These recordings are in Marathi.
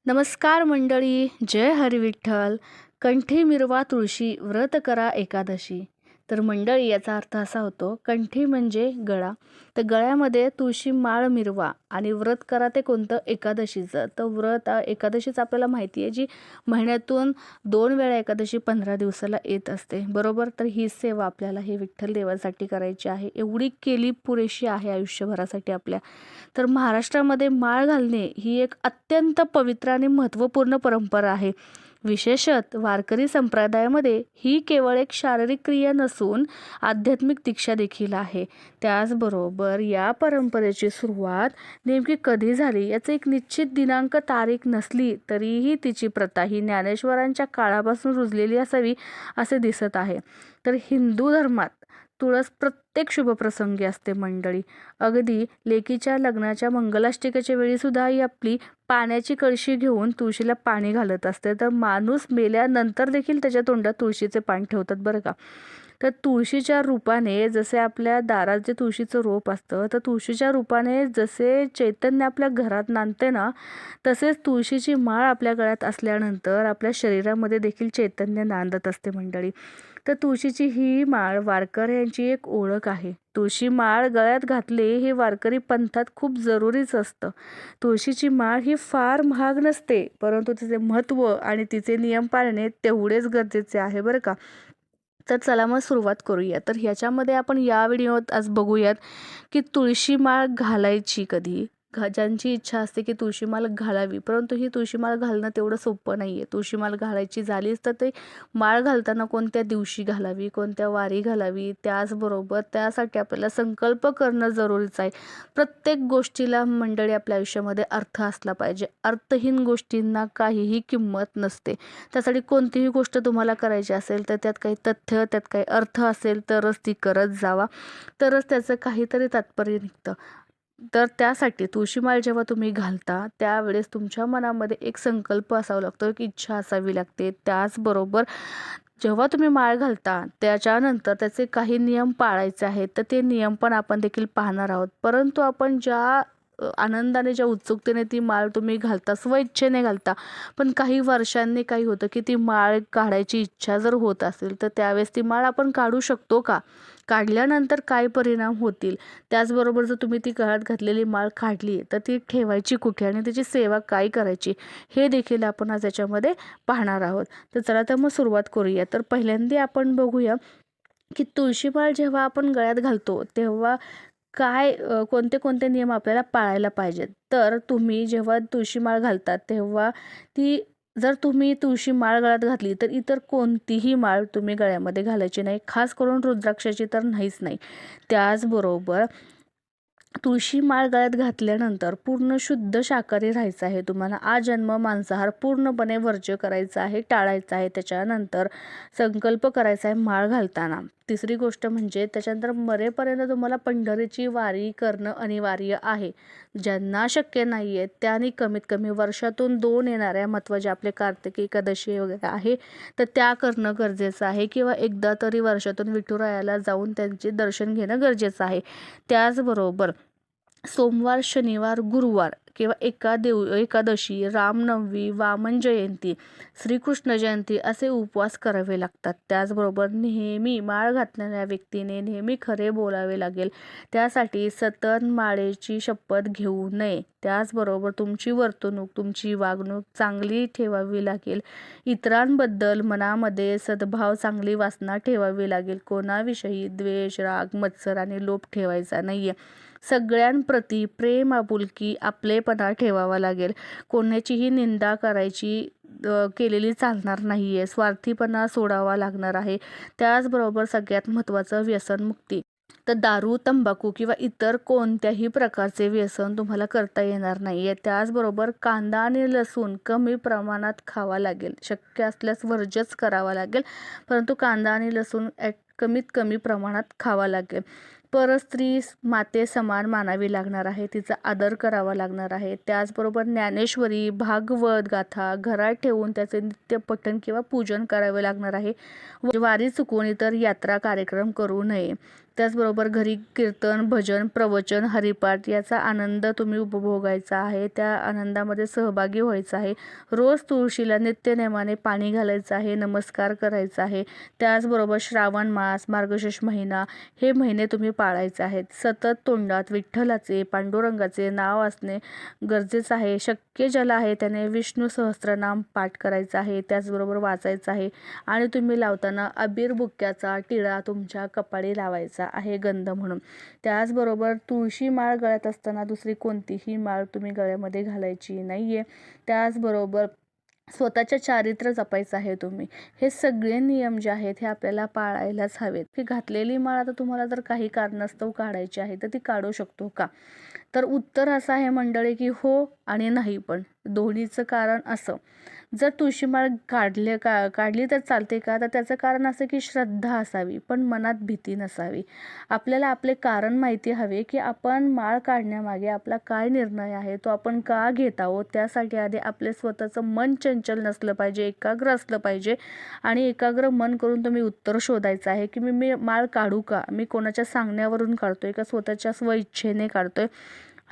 नमस्कार मंडळी, जय हरी विठ्ठल. कंठी मिरवा तुळशी, व्रत करा एकादशी. तर मंडळी, याचा अर्थ असा होतो, कंठी म्हणजे गळा, तर गळ्यामध्ये तुळशी माळ मिरवा आणि व्रत करा ते कोणतं? एकादशीचं. तर व्रत एकादशीचं आपल्याला माहिती आहे, जी महिन्यातून 2 वेळा एकादशी 15 दिवसाला येत असते, बरोबर. तर ही सेवा आपल्याला हे विठ्ठल देवासाठी करायची आहे. एवढी केली पुरेशी आहे आयुष्यभरासाठी आपल्या. तर महाराष्ट्रामध्ये माळ घालणे ही एक अत्यंत पवित्र आणि महत्त्वपूर्ण परंपरा आहे. विशेषत वारकरी संप्रदायामध्ये ही केवळ एक शारीरिक क्रिया नसून आध्यात्मिक दीक्षा देखील आहे. त्याचबरोबर या परंपरेची सुरुवात नेमकी कधी झाली याचं एक निश्चित दिनांक तारीख नसली तरीही तिची प्रथा ही ज्ञानेश्वरांच्या काळापासून रुजलेली असावी असे दिसत आहे. तर हिंदू धर्मात तुळस प्रत्येक शुभप्रसंगी असते मंडळी. अगदी लेकीच्या लग्नाच्या मंगलाष्टकेच्या वेळी सुद्धा ही आपली पाण्याची कळशी घेऊन तुळशीला पाणी घालत असते. तर माणूस मेल्यानंतर देखील त्याच्या तोंडात तुळशीचे पान ठेवतात बरं का. तर तुळशीच्या रूपाने, जसे आपल्या दारात जे तुळशीचं रोप असतं, तर तुळशीच्या रूपाने जसे चैतन्य आपल्या घरात नांदते ना, तसेच तुळशीची माळ आपल्या गळ्यात असल्यानंतर आपल्या शरीरामध्ये देखील चैतन्य नांदत असते मंडळी. तर तुळशीची ही माळ वारकऱ्यांची एक ओळख आहे. तुळशी माळ गळ्यात घातले हे वारकरी पंथात खूप जरुरीच असतं. तुळशीची माळ ही फार महाग नसते, परंतु तिचे महत्त्व आणि तिचे नियम पाळणे तेवढेच गरजेचे आहे बरं का. तर चला मग सुरुवात करूया. तर ह्याच्यामध्ये आपण या व्हिडिओत आज बघूयात की तुळशी माळ घालायची कधी. ज्यांची इच्छा असते की तुळशी माळ घालावी, परंतु ही तुळशी माळ घालणं तेवढं सोपं नाही आहे. तुळशी माळ घालायची झालीच तर ते माळ घालताना कोणत्या दिवशी घालावी, कोणत्या वारी घालावी, त्याचबरोबर त्यासाठी आपल्याला संकल्प करणं जरुरीचं आहे. प्रत्येक गोष्टीला मंडळी आपल्या आयुष्यामध्ये अर्थ असला पाहिजे. अर्थहीन गोष्टींना काहीही किंमत नसते. त्यासाठी कोणतीही गोष्ट तुम्हाला करायची असेल तर त्यात काही तथ्य, त्यात काही अर्थ असेल तरच ती करत जावा, तरच त्याचं काहीतरी तात्पर्य निघतं. तर त्यासाठी तुळशी माळ जेव्हा तुम्ही घालता त्यावेळेस तुमच्या मनामध्ये एक संकल्प असावा लागतो, एक इच्छा असावी लागते. त्याचबरोबर जेव्हा तुम्ही माळ घालता त्याच्यानंतर त्याचे काही नियम पाळायचे आहेत, तर ते नियम पण आपण देखील पाहणार आहोत. परंतु आपण ज्या आनंदाने, ज्या उत्सुकतेने ती माळ तुम्ही घालता, स्वइच्छेने घालता, पण काही वर्षांनी काही होतं की ती माळ काढायची इच्छा जर होत असेल तर त्यावेळेस ती माळ आपण काढू शकतो का? काढल्यानंतर काय परिणाम होतील? त्याचबरोबर जर तुम्ही ती गळ्यात घातलेली माळ काढली तर ती ठेवायची कुठे आणि त्याची सेवा काय करायची, हे देखील आपण आज याच्यामध्ये पाहणार आहोत. तर चला तर मग सुरुवात करूया. तर पहिल्यांदा आपण बघूया की तुळशी माळ जेव्हा आपण गळ्यात घालतो तेव्हा काय कोणते कोणते नियम आपल्याला पाळायला पाहिजेत. तर तुम्ही जेव्हा तुळशी माळ घालतात तेव्हा ती, जर तुम्ही तुळशी माळ गळ्यात घातली तर इतर कोणतीही माळ तुम्ही गळ्यामध्ये घालायची नाही, खास करून रुद्राक्षाची तर नाहीच नाही. त्याचबरोबर तुळशी माळ गळ्यात घातल्यानंतर पूर्ण शुद्ध शाकाहारी राहायचं आहे तुम्हाला. आजन्म मांसाहार पूर्णपणे वर्ज्य करायचा आहे, टाळायचा आहे. त्याच्यानंतर संकल्प करायचा आहे माळ घालताना. तिसरी गोष्ट म्हणजे त्याच्यानंतर मरेपर्यंत तुम्हाला पंढरीची वारी करणं अनिवार्य आहे. ज्यांना शक्य नाही आहे त्यांनी कमीत कमी वर्षातून 2 येणाऱ्या महत्त्वाच्या आपले कार्तिकी एकादशी वगैरे आहे, तर त्या करणं गरजेचं आहे, किंवा एकदा तरी वर्षातून विठुरायाला जाऊन त्यांचे दर्शन घेणं गरजेचं आहे. त्याचबरोबर सोमवार, शनिवार, गुरुवार किंवा एकादशी, रामनवमी, वामन जयंती, श्रीकृष्ण जयंती असे उपवास करावे लागतात. त्याचबरोबर नेहमी माळ घातलेल्या व्यक्तीने नेहमी खरे बोलावे लागेल. त्यासाठी सतत माळेची शपथ घेऊ नये. त्याचबरोबर तुमची वर्तणूक, तुमची वागणूक चांगली ठेवावी लागेल. इतरांबद्दल मनामध्ये सद्भाव, चांगली वासना ठेवावी लागेल. कोणाविषयी द्वेष, राग, मत्सर आणि लोभ ठेवायचा नाहीये. सगळ्यांप्रती प्रेम, आपुलकी, आपलेपणा ठेवावा लागेल. कोणाचीही निंदा केलेली चालणार नाही आहे. स्वार्थीपणा सोडावा लागणार आहे. त्याचबरोबर सगळ्यात महत्त्वाचं व्यसनमुक्ती. तर दारू, तंबाखू किंवा इतर कोणत्याही प्रकारचे व्यसन तुम्हाला करता येणार नाही आहे. त्याचबरोबर कांदा आणि लसूण कमी प्रमाणात खावा लागेल. शक्य असल्यास वर्जच करावा लागेल, परंतु कांदा आणि लसूण कमीत कमी प्रमाणात खावा लागेल. परस्त्री माते समान मानावी लागणार आहे. तिचा आदर करावा लागणार आहे. त्याचबरोबर ज्ञानेश्वरी, भागवत गाथा घरात ठेवून त्याचे नित्य पठण किंवा पूजन करावे लागणार आहे. वारी चुकवून इतर यात्रा कार्यक्रम करू नये. त्याचबरोबर घरी कीर्तन, भजन, प्रवचन, हरिपाठ याचा आनंद तुम्ही उपभोगायचा आहे. त्या आनंदामध्ये सहभागी व्हायचं आहे. रोज तुळशीला नित्यनेमाने पाणी घालायचं आहे, नमस्कार करायचा आहे. त्याचबरोबर श्रावण मास, मार्गशीर्ष महिना हे महिने तुम्ही पाळायचे आहेत. सतत तोंडात विठ्ठलाचे, पांडुरंगाचे नाव असणे गरजेचं आहे. शक्य ज्याला आहे त्याने विष्णू सहस्त्रनाम पाठ करायचा आहे, त्याचबरोबर वाचायचं आहे. आणि तुम्ही लावताना अबीर बुक्क्याचा टिळा तुमच्या कपाळी लावायचा आहे गंध म्हणून. त्याचबरोबर तुळशी माळ गळ्यात असताना दुसरी कोणतीही माळ तुम्ही गळ्यामध्ये घालायची नाहीये. त्याचबरोबर स्वतःचे चारित्र्य जपायचं आहे तुम्ही. हे सगळे नियम जे आहेत हे आपल्याला पाळायलाच हवेत. की घातलेली माळ आता तुम्हाला जर काही कारणास्तव काढायची आहे तर ती काढू शकतो का? तर उत्तर असं आहे मंडळी की हो आणि नाही पण. दोन्हीचं कारण असं, जर तुळशी माळ काढली तर चालते का? तर त्याचं कारण असं की श्रद्धा असावी, पण मनात भीती नसावी. आपल्याला आपले कारण माहिती हवे की आपण माळ काढण्यामागे आपला काय निर्णय आहे, तो आपण का घेत आहोत. त्यासाठी आधी आपले स्वतःचं मन चंचल नसलं पाहिजे, एकाग्र असलं पाहिजे. आणि एकाग्र मन करून तुम्ही उत्तर शोधायचं आहे की मी माळ काढू का? मी कोणाच्या सांगण्यावरून काढतोय का स्वतःच्या स्वइच्छेने काढतोय?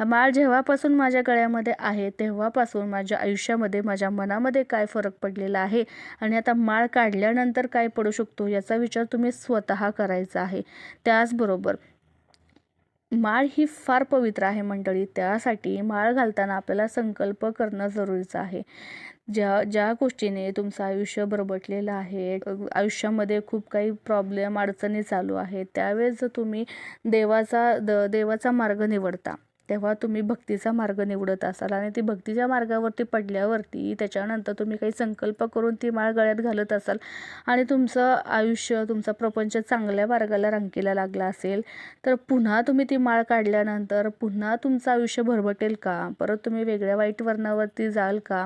माळ जेव्हापासून माझ्या गळ्यामध्ये आहे तेव्हापासून माझ्या आयुष्यामध्ये, माझ्या मनामध्ये काय फरक पडलेला आहे आणि आता माळ काढल्यानंतर काय पडू शकतो याचा विचार तुम्ही स्वतः करायचा आहे. त्याचबरोबर माळ ही फार पवित्र आहे मंडळी. त्यासाठी माळ घालताना आपल्याला संकल्प करणं जरुरीचं आहे. ज्या ज्या गोष्टीने तुमचं आयुष्य बरबटलेलं आहे, आयुष्यामध्ये खूप काही प्रॉब्लेम, अडचणी चालू आहेत, त्यावेळेस जर तुम्ही देवाचा मार्ग निवडता तेव्हा तुम्ही भक्तीचा मार्ग निवडत असाल आणि ती भक्तीच्या मार्गावरती पडल्यावरती त्याच्यानंतर तुम्ही काही संकल्प करून ती माळ गळ्यात घालत असाल आणि तुमचं आयुष्य, तुमचा प्रपंच चांगल्या मार्गाला रंगीला लागला असेल, तर पुन्हा तुम्ही ती माळ काढल्यानंतर पुन्हा तुमचं आयुष्य भरभटेल का? परत तुम्ही वेगळ्या वाईट वर्णावरती जाल का?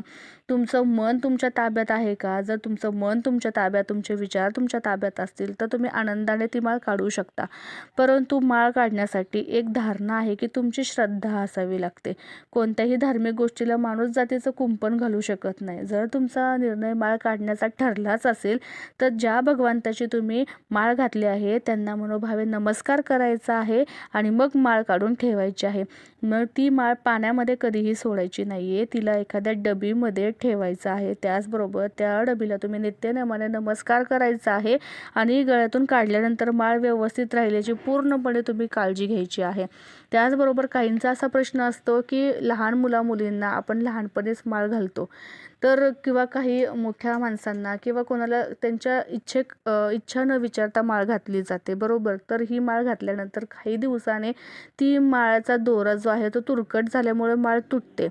तुमचं मन तुमच्या ताब्यात आहे का? जर तुमचं मन तुमच्या ताब्यात, तुमचे विचार तुमच्या ताब्यात असतील तर तुम्ही आनंदाने ती माळ काढू शकता. परंतु माळ काढण्यासाठी एक धारणा आहे की तुमची श्रद्धा असावी लागते. कोणत्याही धार्मिक गोष्टीला माणूस जातीचं कुंपण घालू शकत नाही. जर तुमचा निर्णय माळ काढण्याचा ठरलाच असेल तर ज्या भगवंताची तुम्ही माळ घातली आहे त्यांना मनोभावे नमस्कार करायचा आहे आणि मग माळ काढून ठेवायची आहे. मग ती माळ पाण्यामध्ये कधीही सोडायची नाहीये, तिला एखाद्या डबीमध्ये ठेवायचं आहे. त्याचबरोबर त्या डबीला तुम्ही नित्यनेमाने नमस्कार करायचा आहे आणि गळ्यातून काढल्यानंतर माळ व्यवस्थित राहिल्याची पूर्णपणे तुम्ही काळजी घ्यायची आहे. त्याचबरोबर काहींचा असा प्रश्न असतो की लहान मुलींना आपण लहानपणीच माळ घालतो तर, किंवा काही मोठ्या माणसांना किंवा कोणाला त्यांच्या इच्छा न विचारता माळ घातली जाते, बरोबर. तर ही माळ घातल्यानंतर काही दिवसाने ती माळाचा दोरा जो आहे तो तुरकट झाल्यामुळे माळ तुटते.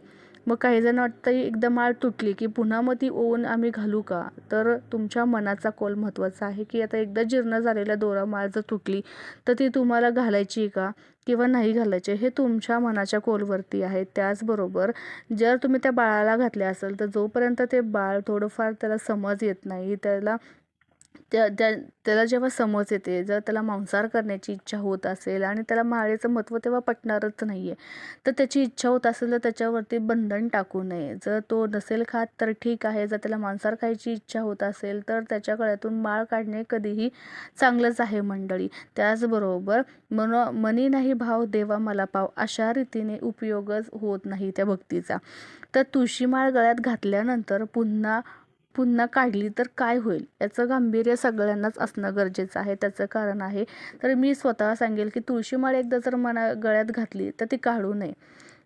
मग काही जण वाटतं एकदा माळ तुटली की पुन्हा मग ती ओवून आम्ही घालू का? तर तुमच्या मनाचा कौल महत्त्वाचा आहे की आता एकदा जीर्ण झालेला दोरा माळ जर तुटली तर ती तुम्हाला घालायची का किंवा नाही घालायचे, हे तुमच्या मनाच्या कौलवरती आहे. त्याचबरोबर जर तुम्ही त्या बाळाला घातले असेल तर जोपर्यंत ते बाळ थोडंफार त्याला समज येत नाही, त्याला जेव्हा समज येते, जर त्याला मांसाहार करण्याची इच्छा होत असेल आणि त्याला माळेचं महत्त्व तेव्हा पटणारच नाही आहे, तर त्याची इच्छा होत असेल तर त्याच्यावरती बंधन टाकू नये. जर तो नसेल खात तर ठीक आहे, जर त्याला मांसाहार खायची इच्छा होत असेल तर त्याच्या गळ्यातून माळ काढणे कधीही चांगलंच आहे मंडळी. त्याचबरोबर मनी नाही भाव देवा मला पाव अशा रीतीने उपयोगच होत नाही त्या भक्तीचा. तर तुळशी माळ गळ्यात घातल्यानंतर पुन्हा काढली तर काय होईल याचं गांभीर्य सगळ्यांनाच असणं गरजेचं आहे. त्याचं कारण आहे, तर मी स्वतः सांगेल की तुळशी माळ एकदा जर गळ्यात घातली तर ती काढू नये.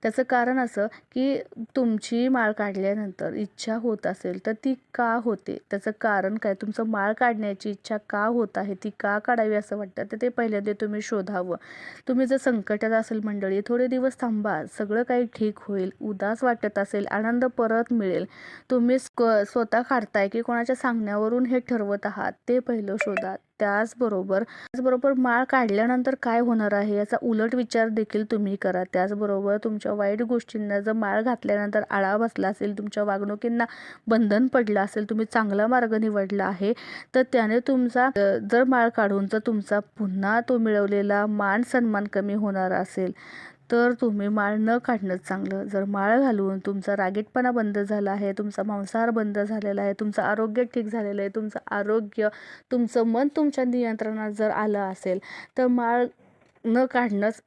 त्याचं कारण असं की तुमची माळ काढल्यानंतर इच्छा होत असेल तर ती का होते, त्याचं कारण काय, तुमचं माळ काढण्याची इच्छा का होत आहे, ती का काढावी असं वाटतं, तर ते पहिल्यांदा तुम्ही शोधावं. तुम्ही जर संकटात असेल मंडळी, थोडे दिवस थांबा, सगळं काही ठीक होईल. उदास वाटत असेल, आनंद परत मिळेल. तुम्ही स्वतः काढताय की कोणाच्या सांगण्यावरून हे ठरवत आहात ते पहिलं शोधा. त्याचबरोबर माळ काढल्यानंतर काय होणार आहे याचा उलट विचार देखील तुम्ही करा. त्याचबरोबर तुमच्या वाईट गोष्टींना जर माळ घातल्यानंतर आळा बसला असेल, तुमच्या वागणुकींना बंधन पडलं असेल, तुम्ही चांगला मार्ग निवडला आहे, तर त्याने तुमचा जर माळ काढून जर तुमचा पुन्हा तो मिळवलेला मान सन्मान कमी होणार असेल तर तुम्ही माळ न काढणंच चांगलं. जर माळ घालून तुमचा रागीटपणा बंद झाला आहे, तुमचा मांसाहार बंद झालेला आहे, तुमचं आरोग्य ठीक झालेलं आहे, तुमचं आरोग्य, तुमचं मन तुमच्या नियंत्रणात जर आलं असेल, तर माळ न काढणंच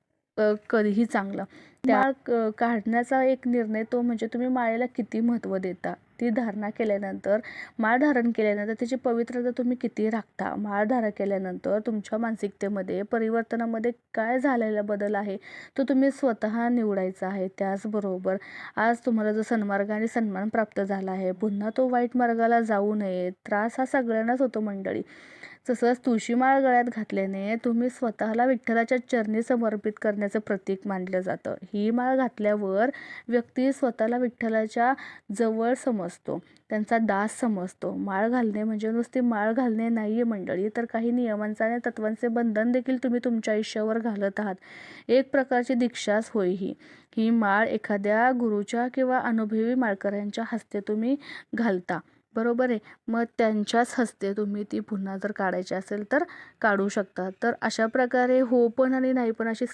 कधीही चांगलं. माळ काढण्याचा एक निर्णय तो म्हणजे तुम्ही माळेला किती महत्त्व देता. ती धारणा केल्यानंतर, माळ धारण केल्यानंतर त्याची पवित्रता तुम्ही किती राखता. माळ धारण केल्यानंतर तुमच्या मानसिकतेमध्ये, परिवर्तनामध्ये काय झालेला बदल आहे तो तुम्ही स्वतः निवडायचा आहे. त्याचबरोबर आज तुम्हाला जो सन्मार्ग आणि सन्मान प्राप्त झाला आहे, पुन्हा तो वाईट मार्गाला जाऊ नये. त्रास हा सगळ्यांनाच होतो मंडळी. तसंच तुळशी माळ गळ्यात घातल्याने तुम्ही स्वतःला विठ्ठलाच्या चरणी समर्पित करण्याचं प्रतीक मानलं जातं. ही माळ घातल्यावर व्यक्ती स्वतःला विठ्ठलाच्या जवळ समजतो, त्यांचा दास समजतो. माळ घालणे म्हणजे नुसती माळ घालणे नाही आहे मंडळी, तर काही नियमांचा आणि तत्वांचे बंधन देखील तुम्ही तुमच्या आयुष्यावर घालत आहात. एक प्रकारची दीक्षाच होय ही. ही माळ एखाद्या गुरुच्या किंवा अनुभवी माळकऱ्यांच्या हस्ते तुम्ही घालता, बरोबर आहे. मग त्यांच्याच हस्ते तुम्ही ती पुन्हा जर काढायची असेल तर काढू शकता. तर अशा प्रकारे हो पण आणि नाही पण अशी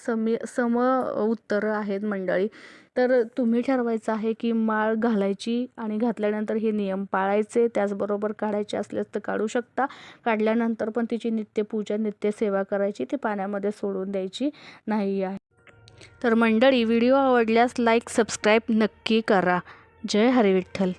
सम उत्तरं आहेत मंडळी. तर तुम्ही ठरवायचं आहे की माळ घालायची आणि घातल्यानंतर हे नियम पाळायचे. त्याचबरोबर काढायचे असल्यास तर काढू शकता. काढल्यानंतर पण तिची नित्यपूजा, नित्यसेवा करायची, ती पाण्यामध्ये सोडून द्यायची नाही आहे. तर मंडळी, व्हिडिओ आवडल्यास लाईक, सबस्क्राईब नक्की करा. जय हरी विठ्ठल.